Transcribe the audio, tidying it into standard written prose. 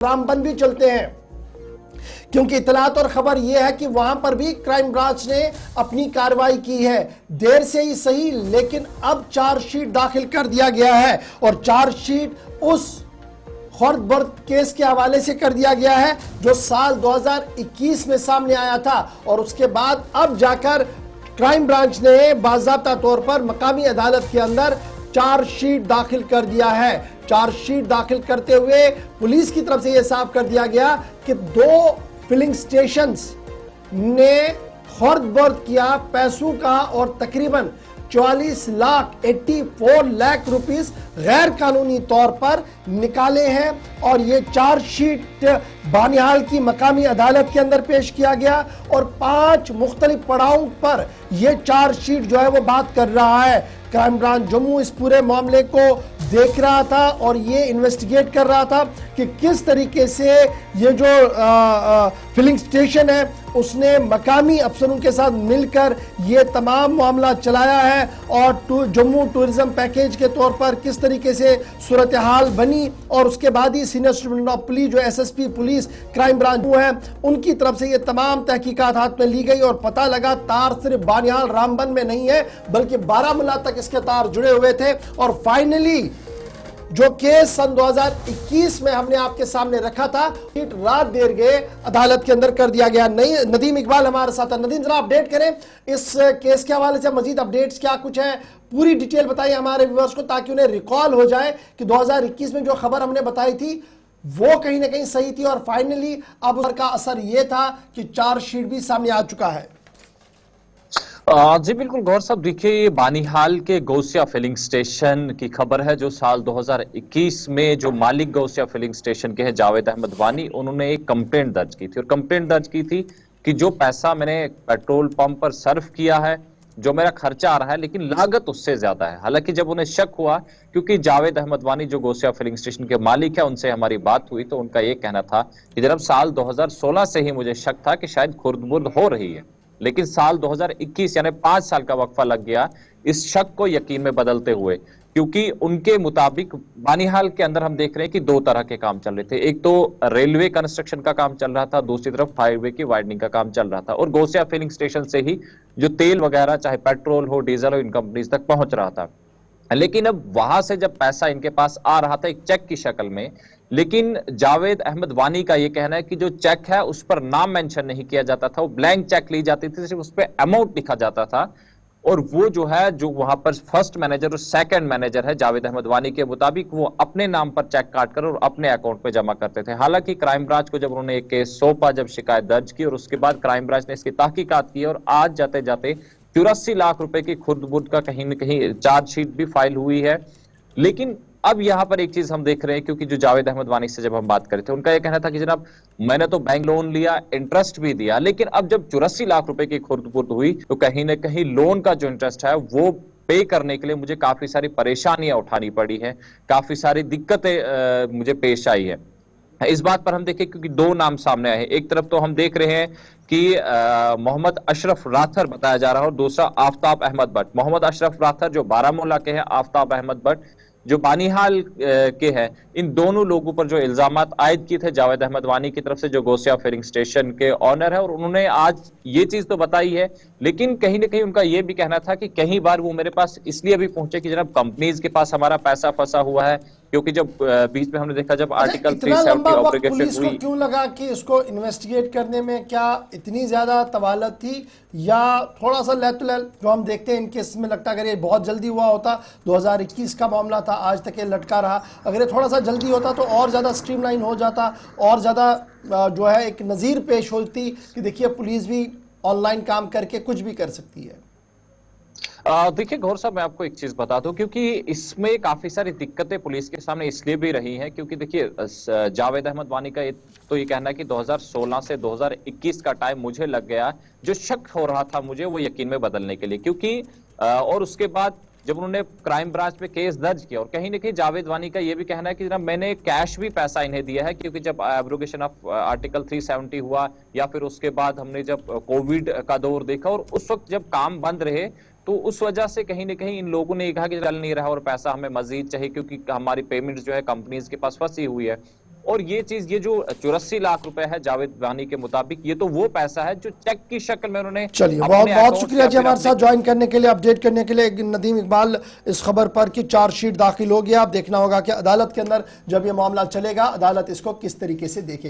रामबन भी चलते हैं, क्योंकि इतलात और खबर यह है कि वहां पर भी क्राइम ब्रांच ने अपनी कार्रवाई की है। देर से ही सही, लेकिन अब चार्जशीट दाखिल कर दिया गया है और चार्जशीट उस खुर्द बुर्द केस के हवाले से कर दिया गया है जो साल 2021 में सामने आया था, और उसके बाद अब जाकर क्राइम ब्रांच ने बाज़ाब्ता तौर पर मकामी अदालत के अंदर चार्जशीट दाखिल कर दिया है। चार्जशीट दाखिल करते हुए पुलिस की तरफ से यह साफ कर दिया गया कि 2 फिलिंग स्टेशंस ने खुर्द बुर्द किया पैसों का और तकरीबन 84 लाख रुपीस गैर कानूनी तौर पर निकाले हैं, और ये चार्जशीट बानिहाल की मकामी अदालत के अंदर पेश किया गया और 5 मुख्तलिफ पड़ावों पर यह चार्जशीट जो है वो बात कर रहा है। क्राइम ब्रांच जम्मू इस पूरे मामले को देख रहा था और ये इन्वेस्टिगेट कर रहा था कि किस तरीके से ये जो फिलिंग स्टेशन है उसने मकामी अफसरों के साथ मिलकर ये तमाम मामला चलाया है, और जम्मू टूरिज्म पैकेज के तौर पर किस तरीके से सूरत हाल बनी, और उसके बाद ही सीनियर सुपरिटेंडेंट ऑफ पुलिस जो एसएसपी पुलिस क्राइम ब्रांच है उनकी तरफ से ये तमाम तहकीकात हाथ में ली गई और पता लगा तार सिर्फ बानिहाल रामबन में नहीं है बल्कि बारामूला तक इसके तार जुड़े हुए थे। और फाइनली जो केस सन 2021 में हमने आपके सामने रखा था, रात देर गए अदालत के अंदर कर दिया गया। नदीम इकबाल हमारे साथ है। नदीम, जरा अपडेट करें इस केस के हवाले से, मजीद अपडेट्स क्या कुछ है, पूरी डिटेल बताइए हमारे व्यूअर्स को ताकि उन्हें रिकॉल हो जाए कि 2021 में जो खबर हमने बताई थी वो कहीं ना कहीं सही थी, और फाइनली अब उसका असर यह था कि चार्जशीट भी सामने आ चुका है। जी बिल्कुल गौर साहब, देखिए बानिहाल के गौसिया फिलिंग स्टेशन की खबर है जो साल 2021 में जो मालिक गौसिया फिलिंग स्टेशन के हैं जावेद अहमद वानी, उन्होंने एक कंप्लेंट दर्ज की थी और कंप्लेंट दर्ज की थी कि जो पैसा मैंने पेट्रोल पंप पर सर्व किया है, जो मेरा खर्चा आ रहा है, लेकिन लागत उससे ज्यादा है। हालांकि जब उन्हें शक हुआ, क्योंकि जावेद अहमद वानी जो गौसिया फिलिंग स्टेशन के मालिक है उनसे हमारी बात हुई, तो उनका यह कहना था कि जब साल 2016 से ही मुझे शक था कि शायद खुर्द-बुर्द हो रही है, लेकिन साल 2021 यानी 5 साल का वक्फा लग गया इस शक को यकीन में बदलते हुए, क्योंकि उनके मुताबिक बानिहाल के अंदर हम देख रहे हैं कि 2 तरह के काम चल रहे थे। एक तो रेलवे कंस्ट्रक्शन का काम चल रहा था, दूसरी तरफ हाईवे की वाइडनिंग का काम चल रहा था, और गौसिया फिलिंग स्टेशन से ही जो तेल वगैरह चाहे पेट्रोल हो डीजल हो इन कंपनीज तक पहुंच रहा था। लेकिन अब वहां से जब पैसा इनके पास आ रहा था एक चेक की शक्ल में, लेकिन जावेद अहमद वानी का यह कहना है कि जो चेक है उस पर नाम मेंशन नहीं किया जाता था, वो ब्लैंक चेक ली जाती थी, सिर्फ उस पर अमाउंट लिखा जाता था, और वो जो है जो वहां पर फर्स्ट मैनेजर और सेकंड मैनेजर है जावेद अहमद वानी के मुताबिक वो अपने नाम पर चेक काट कर और अपने अकाउंट पे जमा करते थे। हालांकि क्राइम ब्रांच को जब उन्होंने एक केस सौंपा, जब शिकायत दर्ज की और उसके बाद क्राइम ब्रांच ने इसकी तहकीकात की और आज जाते जाते 84 लाख रुपए की खुर्द-बुर्द का कहीं न कहीं चार्जशीट भी फाइल हुई है। लेकिन अब यहां पर एक चीज हम देख रहे हैं, क्योंकि जो जावेद अहमद वानी से जब हम बात कर रहे थे उनका यह कहना था कि जनाब मैंने तो बैंक लोन लिया, इंटरेस्ट भी दिया, लेकिन अब जब 84 लाख रुपए की खुर्द-बुर्द हुई तो कहीं ना कहीं लोन का जो इंटरेस्ट है वो पे करने के लिए मुझे काफी सारी परेशानियां उठानी पड़ी है, काफी सारी दिक्कतें मुझे पेश आई है। इस बात पर हम देखें क्योंकि 2 नाम सामने आए हैं, एक तरफ तो हम देख रहे हैं कि मोहम्मद अशरफ राथर बताया जा रहा है और दूसरा आफ्ताब अहमद भट्ट। मोहम्मद अशरफ राथर जो बारामूला के हैं, आफ्ताब अहमद भट्ट जो बानिहाल के हैं, इन दोनों लोगों पर जो इल्जामात आयद किए थे जावेद अहमद वानी की तरफ से जो गौसिया फिलिंग स्टेशन के ऑनर है, और उन्होंने आज ये चीज तो बताई है, लेकिन कहीं ना कहीं उनका ये भी कहना था कि कई बार वो मेरे पास इसलिए भी पहुंचे कि जनाब कंपनीज के पास हमारा पैसा फंसा हुआ है, क्योंकि जब बीच में हमने देखा जब आर्टिकल 370 ऑब्लिगेशन हुई, क्यों लगा कि इसको इन्वेस्टिगेट करने में क्या इतनी ज्यादा तवालत थी, या थोड़ा सा लैतुलैल जो हम देखते हैं इन केस में लगता है अगर ये बहुत जल्दी हुआ होता, 2021 का मामला था, आज तक ये लटका रहा, अगर ये थोड़ा सा जल्दी होता तो और ज्यादा स्ट्रीमलाइन हो जाता, और ज्यादा जो है एक नज़ीर पेश होती कि देखिए पुलिस भी ऑनलाइन काम करके कुछ भी कर सकती है। देखिए गौर साहब, मैं आपको एक चीज बता दूं, क्योंकि इसमें काफी सारी दिक्कतें पुलिस के सामने इसलिए भी रही हैं क्योंकि देखिए जावेद अहमद वानी का तो ये कहना है कि 2016 से 2021 का टाइम मुझे लग गया, जो शक हो रहा था मुझे वो यकीन में बदलने के लिए, क्योंकि और उसके बाद जब उन्होंने क्राइम ब्रांच पे केस दर्ज किया, और कहीं ना कहीं जावेद वानी का यह भी कहना है कि जनाब मैंने कैश भी पैसा इन्हें दिया है, क्योंकि जब एब्रोगेशन ऑफ आर्टिकल 370 हुआ या फिर उसके बाद हमने जब कोविड का दौर देखा और उस वक्त जब काम बंद रहे, तो उस वजह से कहीं ना कहीं इन लोगों ने कहा कि चल नहीं रहा और पैसा हमें मजीद चाहिए, क्योंकि हमारी पेमेंट जो है कंपनीज के पास फंसी हुई है। और ये चीज, ये जो 84 लाख रुपए है जावेद वानी के मुताबिक, ये तो वो पैसा है जो चेक की शक्ल में उन्होंने चलिए, बहुत अपने बहुत account शुक्रिया या जी फिर हमारे अपने साथ ज्वाइन करने के लिए, अपडेट करने के लिए। नदीम इकबाल, इस खबर पर कि चार्जशीट दाखिल हो गया, अब देखना होगा कि अदालत के अंदर जब ये मामला चलेगा अदालत इसको किस तरीके से देखेगी।